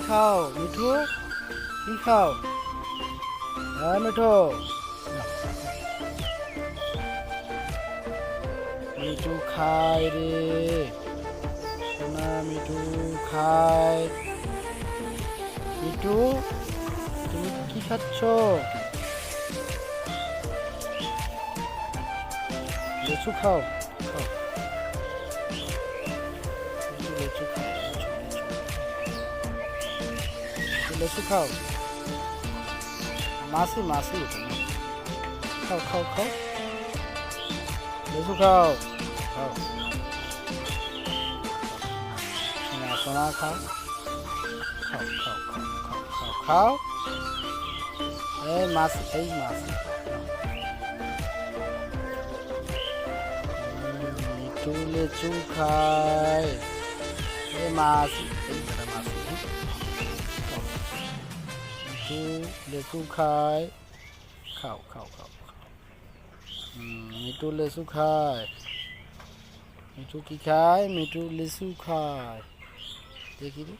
খাও মিঠু কি খাও হ্যাঁ মিঠু মিঠু খায় রে সোনা মিঠু খায় মিঠু তুমি কি খাচ্ছ লেচু খাও খাও লেচু খাও লেচু খাও মাসি মাসি খাও খাও খাও লেচু খাও খাও সোনা সোনা খাও খাও খাও খাও খাও খাও খাও এই মাসি মিঠু লেচু খায় এই মাসি এই বেটা মাসি মিঠু লেচু খায় খাও খাও খাও মিঠু লেচু খায় মিঠু কি খায় মিঠু লিচু খায় দেখি রে